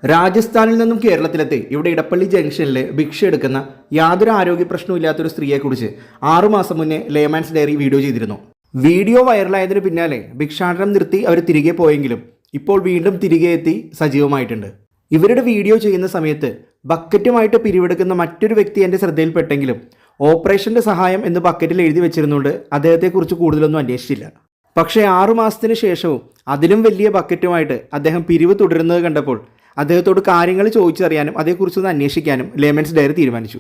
രാജസ്ഥാനിൽ നിന്നും കേരളത്തിലെത്തി ഇവിടെ ഇടപ്പള്ളി ജംഗ്ഷനിൽ ഭിക്ഷ എടുക്കുന്ന യാതൊരു ആരോഗ്യ പ്രശ്നവും ഇല്ലാത്തൊരു സ്ത്രീയെക്കുറിച്ച് 6 മാസം മുന്നേ ലേമാൻസ് ഡയറി വീഡിയോ ചെയ്തിരുന്നു. വീഡിയോ വൈറലായതിന് പിന്നാലെ ഭിക്ഷാടനം നിർത്തി അവർ തിരികെ പോയെങ്കിലും ഇപ്പോൾ വീണ്ടും തിരികെ എത്തി സജീവമായിട്ടുണ്ട്. ഇവരുടെ വീഡിയോ ചെയ്യുന്ന സമയത്ത് ബക്കറ്റുമായിട്ട് പിരിവെടുക്കുന്ന മറ്റൊരു വ്യക്തി എൻ്റെ ശ്രദ്ധയിൽപ്പെട്ടെങ്കിലും ഓപ്പറേഷൻ്റെ സഹായം എന്ന് ബക്കറ്റിൽ എഴുതി വെച്ചിരുന്നുകൊണ്ട് അദ്ദേഹത്തെക്കുറിച്ച് കൂടുതലൊന്നും അന്വേഷിച്ചില്ല. പക്ഷേ 6 മാസത്തിന് ശേഷവും അതിലും വലിയ ബക്കറ്റുമായിട്ട് അദ്ദേഹം പിരിവ് തുടരുന്നത് കണ്ടപ്പോൾ അദ്ദേഹത്തോട് കാര്യങ്ങൾ ചോദിച്ചറിയാനും അതേക്കുറിച്ചൊന്ന് അന്വേഷിക്കാനും ലേമൻസ് ഡയറി തീരുമാനിച്ചു.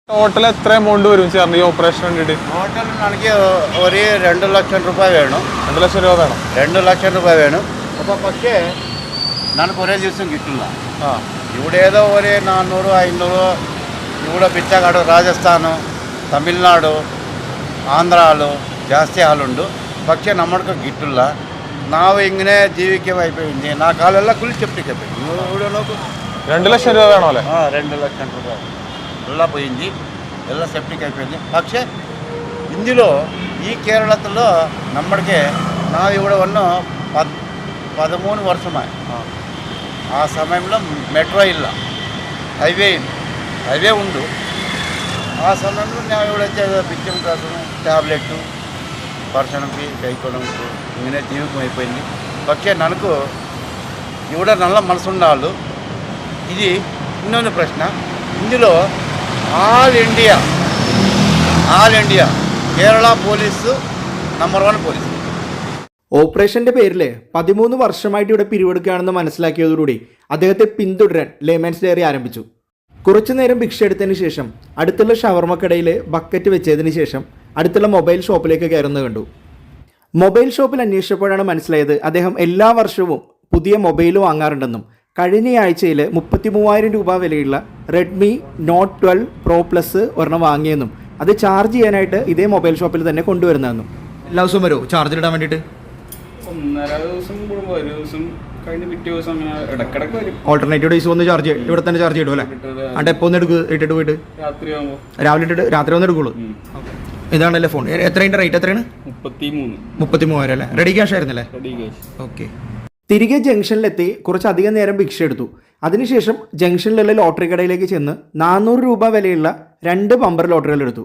ടോട്ടൽ എത്ര എമൗണ്ട് വരും ചേർന്ന് ഈ ഓപ്പറേഷൻ വേണ്ടിയിട്ട്? ടോട്ടൽ എനിക്ക് ഒരു 2 ലക്ഷം രൂപ വേണം. 2 ലക്ഷം രൂപ വേണം. 2 ലക്ഷം രൂപ വേണം. അപ്പോൾ പക്ഷേ നമുക്ക് ഒരേ ദിവസം കിട്ടില്ല. ഇവിടെ ഏതോ ഒരു 400 500 ഇവിടെ പിച്ചക്കാട് ರಾಜಸ್ಥಾನ ತಮಿಳ್ನಾಡು ആന്ധ്രയിലോ ಜಾಸ್ತಿ ಹಾಲುಂಟು. പക്ഷേ നമ്മൾക്ക് കിട്ടില്ല. ನಾವು ഇങ്ങനെ ജീവിക്കുമ്പോൾ నా కాలెల్లా కులి చెప్తే ഇവിടെ നോക്കൂ 2 ലക്ഷം രൂപ വേണോ അല്ലേ? 2 లక్షల రూపాయలు ఎలా పోయింది, ఎలా సెప్టిక్ అయిపోయింది. പക്ഷേ ఇందులో ఈ కేరళలో നമ്മൾക്ക് ನಾವು ഇവിടെ വന്ന് 13 വർഷമായി. ആ സമయంలో మెట్రో ಇಲ್ಲ, హైవే ఉండు. ఆ సమయంలో నేను ഇവിടെ బిచ్చం కోసం టాబ్లెట్ పర్సనకి కైకోవడానికి ఇങ്ങനെ జీవితం అయిపోయింది. പക്ഷേ నాకు ഇവിടെ നല്ല മനസ്സുണ്ടാళ్ళు. ఇది ಇನ್ನೊಂದು ಪ್ರಶ್ನೆ. ఇందులో all India Kerala police number 1 police. ഓപ്പറേഷൻ്റെ പേരിൽ 13 വർഷമായിട്ട് ഇവിടെ പിരിവെടുക്കുകയാണെന്ന് മനസ്സിലാക്കിയതോടുകൂടി അദ്ദേഹത്തെ പിന്തുടരാൻ ലേമാൻസ് ഡയറി ആരംഭിച്ചു. കുറച്ചു നേരം ഭിക്ഷ എടുത്തതിന് ശേഷം അടുത്തുള്ള ഷവർമ്മക്കടയിൽ ബക്കറ്റ് വെച്ചതിന് ശേഷം അടുത്തുള്ള മൊബൈൽ ഷോപ്പിലേക്ക് കയറുന്നത് കണ്ടു. മൊബൈൽ ഷോപ്പിൽ അന്വേഷിച്ചപ്പോഴാണ് മനസ്സിലായത് അദ്ദേഹം എല്ലാ വർഷവും പുതിയ മൊബൈൽ വാങ്ങാറുണ്ടെന്നും കഴിഞ്ഞയാഴ്ചയിൽ 33,000 രൂപ വിലയുള്ള റെഡ്മി നോട്ട് 12 പ്രോ പ്ലസ് ഒരെണ്ണം വാങ്ങിയെന്നും അത് ചാർജ് ചെയ്യാനായിട്ട് ഇതേ മൊബൈൽ ഷോപ്പിൽ തന്നെ കൊണ്ടുവരുന്നതെന്നും. എല്ലാ ദിവസവും വരുമോ ചാർജിലിടാൻ വേണ്ടിയിട്ട്? 1.5 ദിവസം കൂടുമ്പോൾ, ഒരു ദിവസം കഴിഞ്ഞ് പിറ്റേ ദിവസം അങ്ങനെ ഇടക്കിടക്ക് വരും. ഓൾട്ടർനേറ്റീവ് ഡേയ്സ് വന്ന് ചാർജ് ഇവിടെ തന്നെ ചാർജ് ചെയ്യും അല്ലേ? എന്നിട്ട് എപ്പോൾ ഒന്ന് ഇട്ടിട്ട് പോയിട്ട് രാത്രി ആകുമ്പോൾ രാവിലെ ഇട്ടിട്ട് രാത്രി വന്ന് എടുക്കുള്ളൂ. ഇതാണല്ലേ ഫോൺ. എത്രയുടെ റേറ്റ് എത്രയാണ്? 33,000 അല്ലേ? റെഡി ക്യാഷ് ആയിരുന്നല്ലേ? ഓക്കെ. തിരികെ ജംഗ്ഷനിലെത്തി കുറച്ചധികം നേരം ഭിക്ഷ എടുത്തു. അതിനുശേഷം ജംഗ്ഷനിലുള്ള ലോട്ടറി കടയിലേക്ക് ചെന്ന് 400 രൂപ വിലയുള്ള 2 ബമ്പർ ലോട്ടറികൾ എടുത്തു.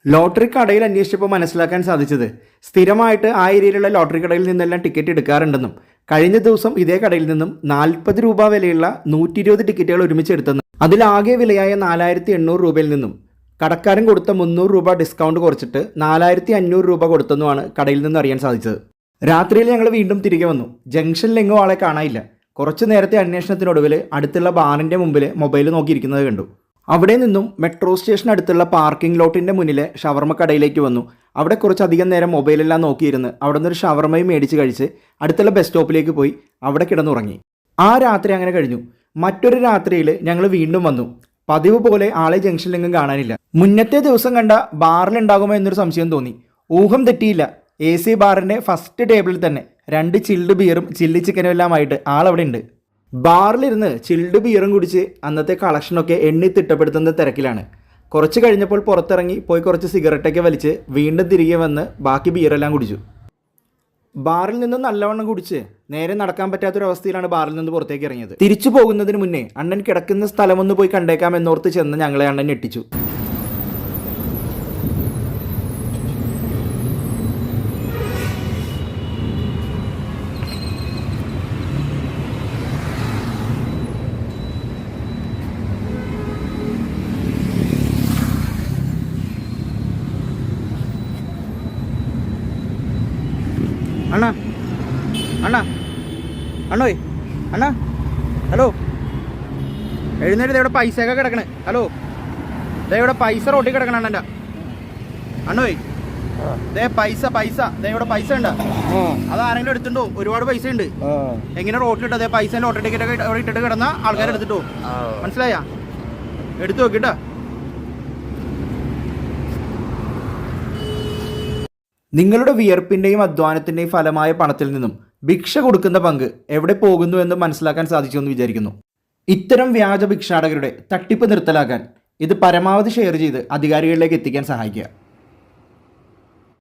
ലോട്ടറി കടയിൽ അന്വേഷിച്ചപ്പോൾ മനസ്സിലാക്കാൻ സാധിച്ചത് സ്ഥിരമായിട്ട് ആ ഏരിയയിലുള്ള ലോട്ടറി കടയിൽ നിന്നെല്ലാം ടിക്കറ്റ് എടുക്കാറുണ്ടെന്നും കഴിഞ്ഞ ദിവസം ഇതേ കടയിൽ നിന്നും 40 രൂപ വിലയുള്ള 120 ടിക്കറ്റുകൾ ഒരുമിച്ച് എടുത്തെന്നും അതിലാകെ വിലയായ 4,800 രൂപയിൽ നിന്നും കടക്കാരൻ കൊടുത്ത 300 രൂപ ഡിസ്കൗണ്ട് കുറച്ചിട്ട് 4,500 രൂപ കൊടുത്തെന്നുമാണ് കടയിൽ നിന്ന് അറിയാൻ സാധിച്ചത്. രാത്രിയിൽ ഞങ്ങൾ വീണ്ടും തിരികെ വന്നു. ജംഗ്ഷനിലെങ്ങും ആളെ കാണാനില്ല. കുറച്ച് നേരത്തെ അന്വേഷണത്തിനൊടുവിൽ അടുത്തുള്ള ബാറിൻ്റെ മുമ്പിൽ മൊബൈൽ നോക്കിയിരിക്കുന്നത് കണ്ടു. അവിടെ നിന്നും മെട്രോ സ്റ്റേഷൻ അടുത്തുള്ള പാർക്കിംഗ് ലോട്ടിൻ്റെ മുന്നിലെ ഷവർമ്മ കടയിലേക്ക് വന്നു. അവിടെ കുറച്ചധികം നേരം മൊബൈലെല്ലാം നോക്കിയിരുന്ന് അവിടെ നിന്നൊരു ഷവർമ്മയും മേടിച്ച് കഴിച്ച് അടുത്തുള്ള ബസ് സ്റ്റോപ്പിലേക്ക് പോയി അവിടെ കിടന്നുറങ്ങി. ആ രാത്രി അങ്ങനെ കഴിഞ്ഞു. മറ്റൊരു രാത്രിയിൽ ഞങ്ങൾ വീണ്ടും വന്നു. പതിവ് പോലെ ആളെ ജംഗ്ഷനിലെങ്ങും കാണാനില്ല. മുന്നത്തെ ദിവസം കണ്ട ബാറിലുണ്ടാകുമോ എന്നൊരു സംശയം തോന്നി. ഊഹം തെറ്റിയില്ല. AC ബാറിൻ്റെ ഫസ്റ്റ് ടേബിളിൽ തന്നെ 2 ചിൽഡ് ബിയറും ചില്ലി ചിക്കനും എല്ലാമായിട്ട് ആളവിടെ ഉണ്ട്. ബാറിലിരുന്ന് ചിൽഡ് ബിയറും കുടിച്ച് അന്നത്തെ കളക്ഷനൊക്കെ എണ്ണി തിട്ടപ്പെടുത്തുന്ന തിരക്കിലാണ്. കുറച്ച് കഴിഞ്ഞപ്പോൾ പുറത്തിറങ്ങി പോയി കുറച്ച് സിഗരറ്റൊക്കെ വലിച്ച് വീണ്ടും തിരികെ വന്ന് ബാക്കി ബിയറെല്ലാം കുടിച്ചു. ബാറിൽ നിന്ന് നല്ലവണ്ണം കുടിച്ച് നേരെ നടക്കാൻ പറ്റാത്തൊരവസ്ഥയിലാണ് ബാറിൽ നിന്ന് പുറത്തേക്ക് ഇറങ്ങിയത്. തിരിച്ചു പോകുന്നതിന് മുന്നേ അണ്ണൻ കിടക്കുന്ന സ്ഥലമൊന്ന് പോയി കണ്ടേക്കാം എന്നോർത്ത് ചെന്ന് ഞങ്ങളെ അണ്ണൻ ഞെട്ടിച്ചു. അണ്ണാ അണ്ണാ അണ്ണോയ് അണ്ണാ, ഹലോ, എഴുന്നേറ്റ്. ഇവിടെ പൈസയൊക്കെ കിടക്കണേ. ഹലോ, ഇവിടെ പൈസ റോട്ടിൽ കിടക്കണം അണ്ണൻ്റെ. അണ്ണോയ്, പൈസ ഇവിടെ പൈസ ഉണ്ട്. അതാരെങ്കിലും എടുത്തിട്ടോ? ഒരുപാട് പൈസ ഉണ്ട്. എങ്ങനെ റോട്ടിലിട്ട് പൈസ ലോട്ടറി ടിക്കറ്റ് ഒക്കെ അവിടെ ഇട്ടിട്ട് കിടന്ന ആൾക്കാർ എടുത്തിട്ടോ? മനസ്സിലായാ? എടുത്തു നോക്കിട്ടാ. നിങ്ങളുടെ വിയർപ്പിൻ്റെയും അധ്വാനത്തിൻ്റെയും ഫലമായ പണത്തിൽ നിന്നും ഭിക്ഷ കൊടുക്കുന്ന പങ്ക് എവിടെ പോകുന്നു എന്ന് മനസ്സിലാക്കാൻ സാധിച്ചുവെന്ന് വിചാരിക്കുന്നു. ഇത്തരം വ്യാജ ഭിക്ഷാടകരുടെ തട്ടിപ്പ് നിർത്തലാക്കാൻ ഇത് പരമാവധി ഷെയർ ചെയ്ത് അധികാരികളിലേക്ക് എത്തിക്കാൻ സഹായിക്കുക.